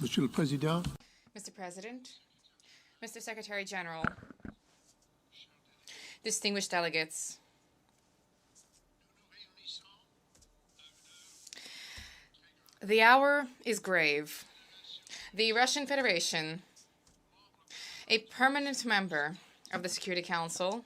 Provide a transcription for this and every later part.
Monsieur le Président, Mr. President, Mr. Secretary General, distinguished delegates, the hour is grave. The Russian Federation, a permanent member of the Security Council,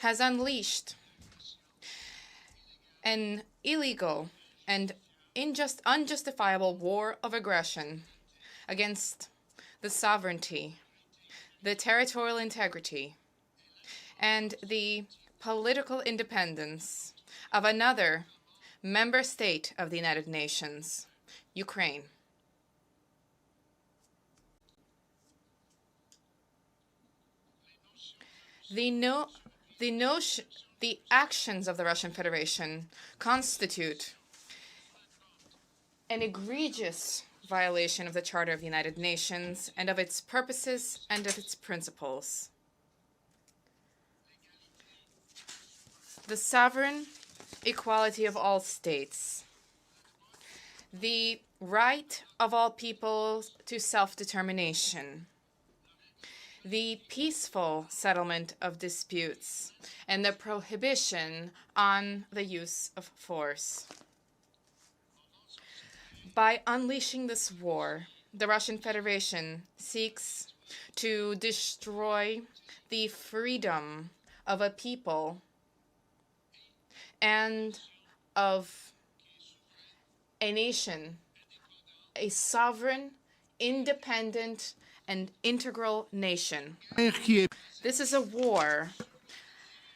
has unleashed an illegal and unjustifiable war of aggression against the sovereignty, the territorial integrity, and the political independence of another member state of the United Nations, Ukraine. The actions of the Russian Federation constitute an egregious violation of the Charter of the United Nations and of its purposes and of its principles. The sovereign equality of all states, the right of all people to self-determination, the peaceful settlement of disputes, and the prohibition on the use of force. By unleashing this war, the Russian Federation seeks to destroy the freedom of a people and of a nation, a sovereign, independent, and integral nation. This is a war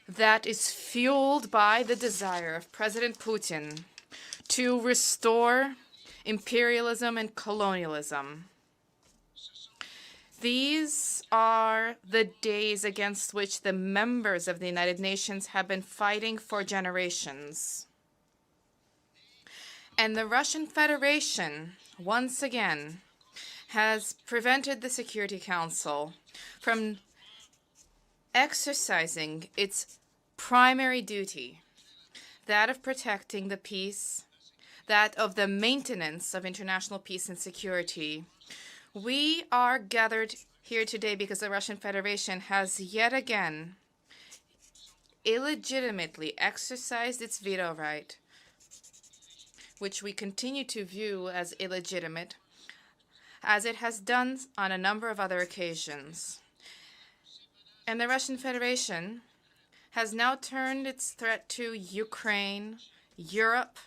that is fueled by the desire of President Putin to restore imperialism and colonialism. These are the days against which the members of the United Nations have been fighting for generations. And the Russian Federation, once again, has prevented the Security Council from exercising its primary duty, that of protecting the peace, that of the maintenance of international peace and security. We are gathered here today because the Russian Federation has yet again illegitimately exercised its veto right, which we continue to view as illegitimate, as it has done on a number of other occasions. And the Russian Federation has now turned its threat to Ukraine, Europe,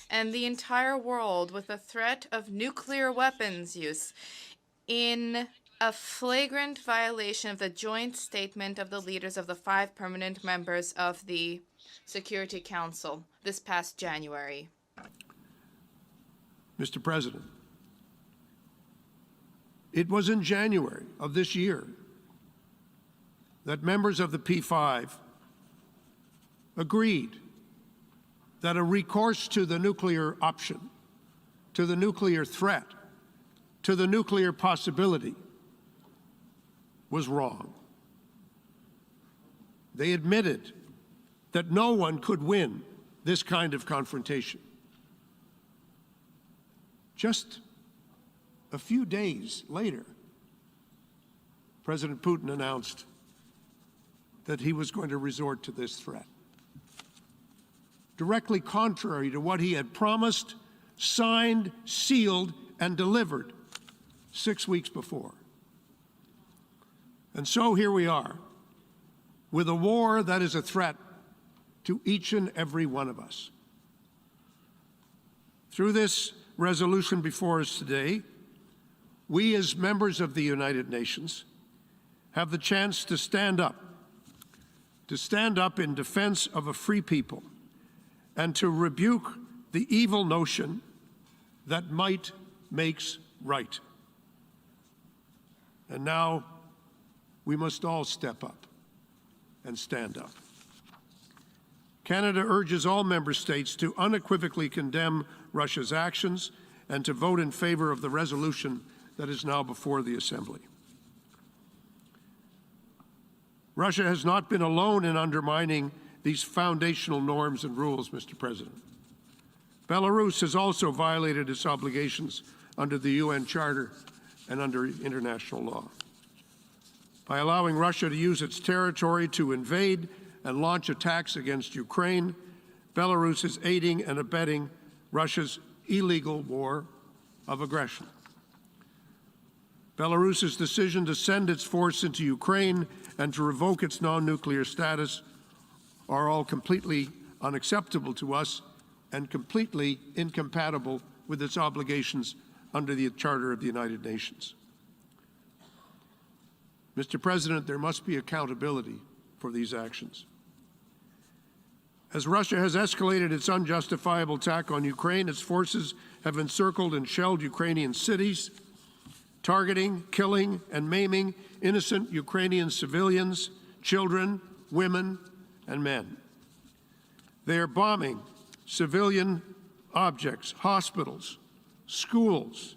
and the entire world with the threat of nuclear weapons use in a flagrant violation of the joint statement of the leaders of the 5 permanent members of the Security Council this past January. Mr. President, it was in January of this year that members of the P5 agreed that a recourse to the nuclear option, to the nuclear threat, to the nuclear possibility was wrong. They admitted that no one could win this kind of confrontation. Just a few days later, President Putin announced that he was going to resort to this threat, directly contrary to what he had promised, signed, sealed, and delivered 6 weeks before. And so here we are, with a war that is a threat to each and every one of us. Through this resolution before us today, we as members of the United Nations have the chance to stand up in defense of a free people and to rebuke the evil notion that might makes right. And now we must all step up and stand up. Canada urges all member states to unequivocally condemn Russia's actions and to vote in favor of the resolution that is now before the Assembly. Russia has not been alone in undermining these foundational norms and rules, Mr. President. Belarus has also violated its obligations under the UN Charter and under international law. By allowing Russia to use its territory to invade and launch attacks against Ukraine, Belarus is aiding and abetting Russia's illegal war of aggression. Belarus's decision to send its force into Ukraine and to revoke its non-nuclear status are all completely unacceptable to us and completely incompatible with its obligations under the Charter of the United Nations. Mr. President, there must be accountability for these actions. As Russia has escalated its unjustifiable attack on Ukraine, its forces have encircled and shelled Ukrainian cities, targeting, killing, and maiming innocent Ukrainian civilians, children, women, and men. They are bombing civilian objects, hospitals, schools,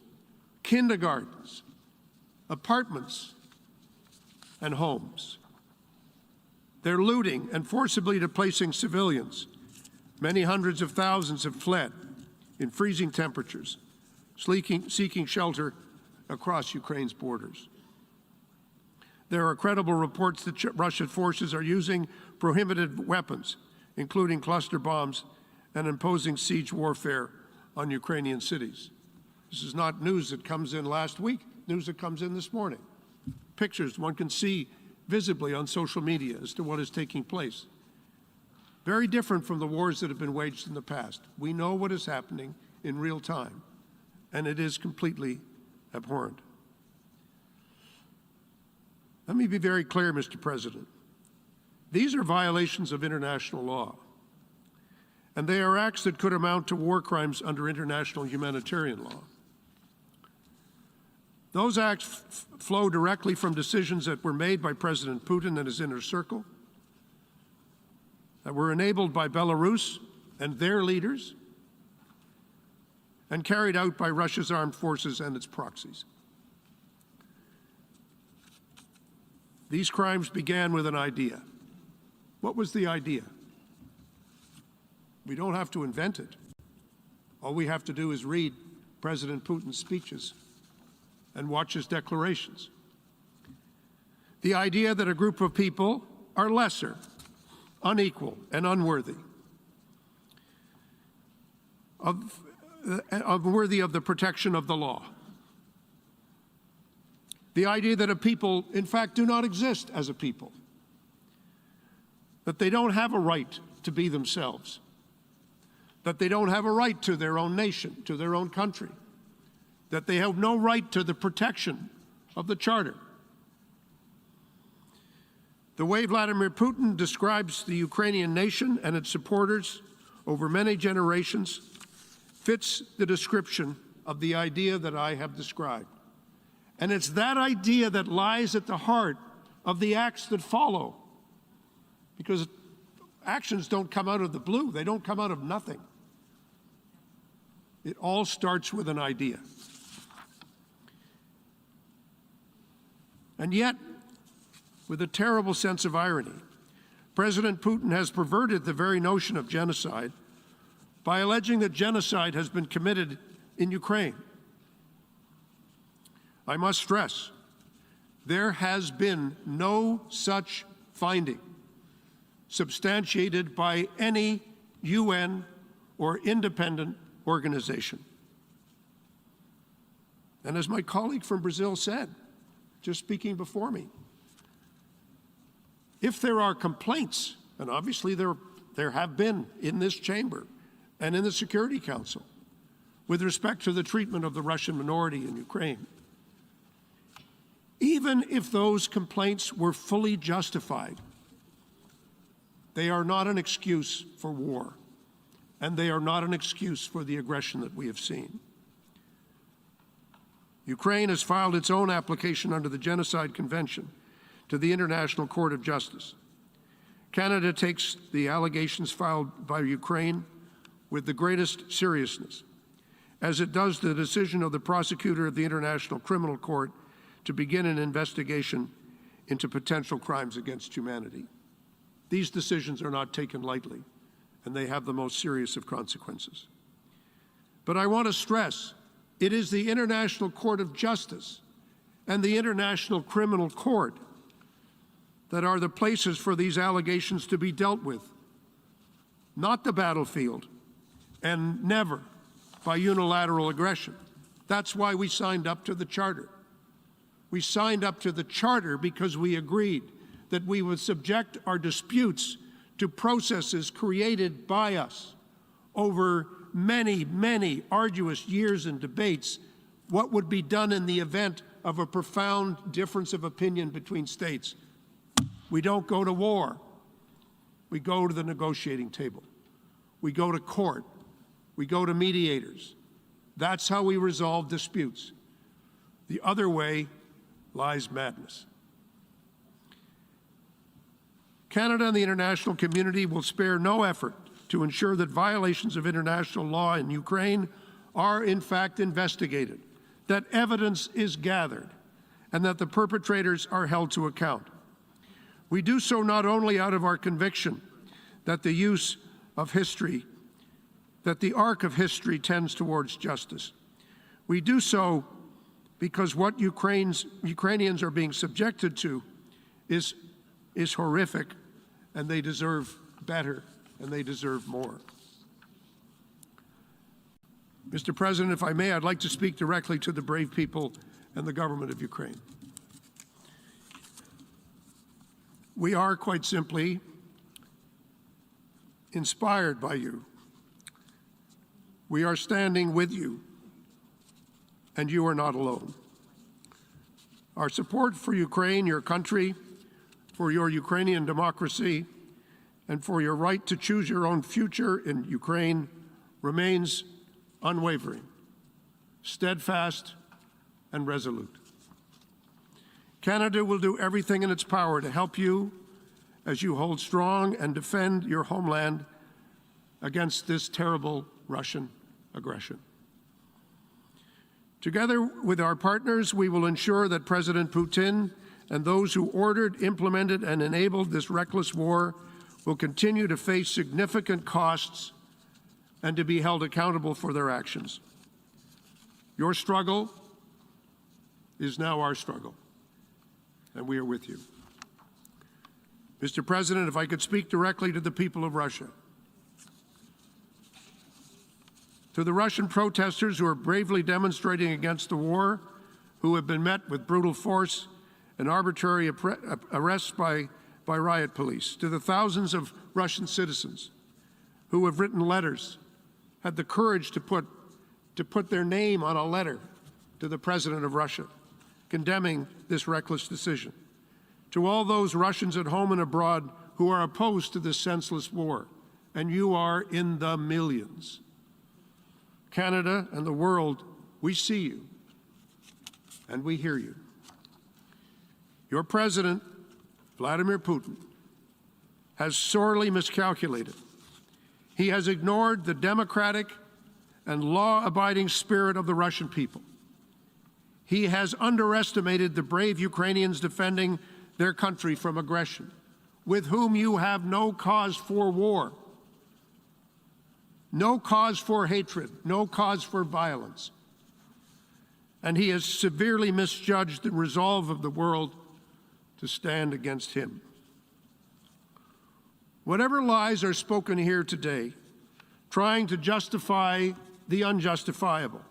kindergartens, apartments, and homes. They're looting and forcibly displacing civilians. Many hundreds of thousands have fled in freezing temperatures, seeking shelter across Ukraine's borders. There are credible reports that Russian forces are using prohibited weapons, including cluster bombs, and imposing siege warfare on Ukrainian cities. This is not news that comes in last week, news that comes in this morning. Pictures one can see visibly on social media as to what is taking place. Very different from the wars that have been waged in the past. We know what is happening in real time, and it is completely abhorrent. Let me be very clear, Mr. President. These are violations of international law, and they are acts that could amount to war crimes under international humanitarian law. Those acts flow directly from decisions that were made by President Putin and his inner circle, that were enabled by Belarus and their leaders, and carried out by Russia's armed forces and its proxies. These crimes began with an idea. What was the idea? We don't have to invent it. All we have to do is read President Putin's speeches and watch his declarations. The idea that a group of people are lesser, unequal, and unworthy worthy of the protection of the law. The idea that a people, in fact, do not exist as a people, that they don't have a right to be themselves, that they don't have a right to their own nation, to their own country, that they have no right to the protection of the Charter. The way Vladimir Putin describes the Ukrainian nation and its supporters over many generations fits the description of the idea that I have described. And it's that idea that lies at the heart of the acts that follow, because actions don't come out of the blue. They don't come out of nothing. It all starts with an idea. And yet, with a terrible sense of irony, President Putin has perverted the very notion of genocide by alleging that genocide has been committed in Ukraine. I must stress, there has been no such finding substantiated by any UN or independent organization. And as my colleague from Brazil said, just speaking before me, if there are complaints, and obviously there have been in this chamber and in the Security Council with respect to the treatment of the Russian minority in Ukraine, even if those complaints were fully justified, they are not an excuse for war, and they are not an excuse for the aggression that we have seen. Ukraine has filed its own application under the Genocide Convention to the International Court of Justice. Canada takes the allegations filed by Ukraine with the greatest seriousness, as it does the decision of the prosecutor of the International Criminal Court to begin an investigation into potential crimes against humanity. These decisions are not taken lightly, and they have the most serious of consequences. But I want to stress It is the International Court of Justice and the International Criminal Court that are the places for these allegations to be dealt with, not the battlefield, and never by unilateral aggression. That's why we signed up to the Charter. We signed up to the Charter because we agreed that we would subject our disputes to processes created by us over many, many arduous years and debates. What would be done in the event of a profound difference of opinion between states? We don't go to war. We go to the negotiating table. We go to court. We go to mediators. That's how we resolve disputes. The other way lies madness. Canada and the international community will spare no effort to ensure that violations of international law in Ukraine are in fact investigated, that evidence is gathered, and that the perpetrators are held to account. We do so not only out of our conviction that the use of history, that the arc of history tends towards justice. We do so because what Ukrainians are being subjected to is horrific, and they deserve better, and they deserve more. Mr. President, if I may, I'd like to speak directly to the brave people and the government of Ukraine. We are, quite simply, inspired by you. We are standing with you, and you are not alone. Our support for Ukraine, your country, for your Ukrainian democracy, and for your right to choose your own future in Ukraine remains unwavering, steadfast, and resolute. Canada will do everything in its power to help you as you hold strong and defend your homeland against this terrible Russian aggression. Together with our partners, we will ensure that President Putin and those who ordered, implemented, and enabled this reckless war will continue to face significant costs and to be held accountable for their actions. Your struggle is now our struggle, and we are with you. Mr. President, if I could speak directly to the people of Russia. To the Russian protesters who are bravely demonstrating against the war, who have been met with brutal force and arbitrary arrests by riot police. To the thousands of Russian citizens who have written letters, had the courage to put their name on a letter to the President of Russia, condemning this reckless decision. To all those Russians at home and abroad who are opposed to this senseless war, and you are in the millions. Canada and the world, we see you and we hear you. Your President, Vladimir Putin, has sorely miscalculated. He has ignored the democratic and law-abiding spirit of the Russian people. He has underestimated the brave Ukrainians defending their country from aggression, with whom you have no cause for war, no cause for hatred, no cause for violence. And he has severely misjudged the resolve of the world to stand against him. Whatever lies are spoken here today, trying to justify the unjustifiable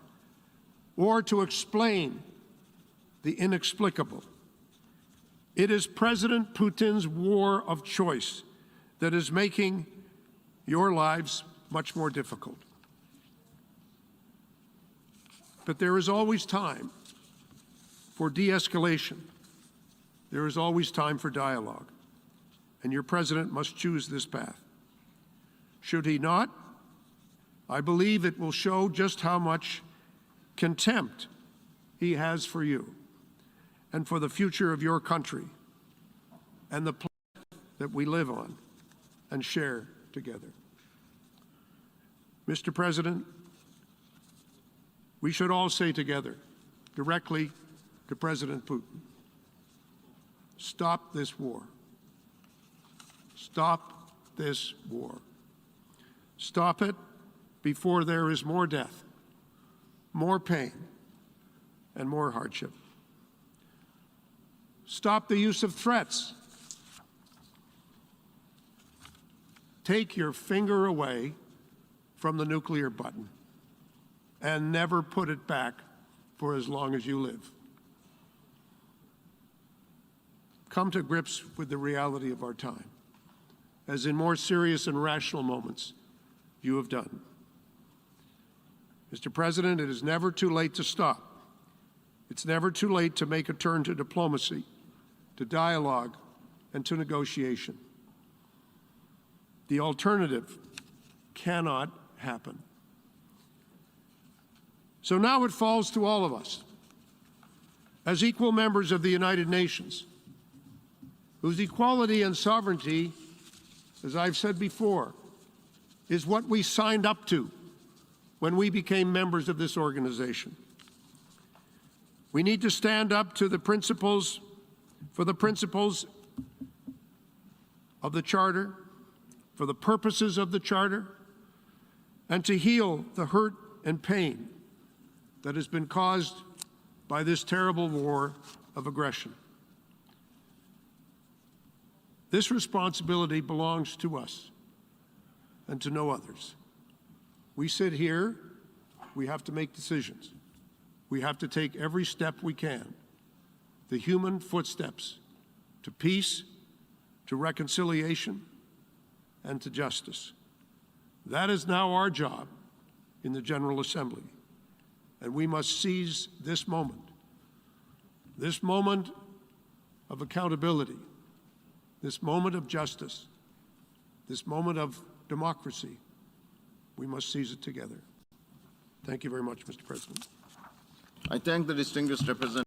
or to explain the inexplicable, it is President Putin's war of choice that is making your lives much more difficult. But there is always time for de-escalation. There is always time for dialogue. And your president must choose this path. Should he not, I believe it will show just how much contempt he has for you and for the future of your country and the planet that we live on and share together. Mr. President, we should all say together, directly to President Putin, stop this war. Stop this war. Stop it before there is more death, more pain and more hardship. Stop the use of threats. Take your finger away from the nuclear button and never put it back for as long as you live. Come to grips with the reality of our time, as in more serious and rational moments you have done. Mr. President, it is never too late to stop. It's never too late to make a turn to diplomacy, to dialogue, and to negotiation. The alternative cannot happen. So now it falls to all of us, as equal members of the United Nations, whose equality and sovereignty, as I've said before, is what we signed up to when we became members of this organization. We need to stand up to the principles, for the principles of the Charter, for the purposes of the Charter, and to heal the hurt and pain that has been caused by this terrible war of aggression. This responsibility belongs to us and to no others. We sit here, we have to make decisions. We have to take every step we can, the human footsteps to peace, to reconciliation, and to justice. That is now our job in the General Assembly, and we must seize this moment of accountability, this moment of justice, this moment of democracy. We must seize it together. Thank you very much, Mr. President. I thank the distinguished representative.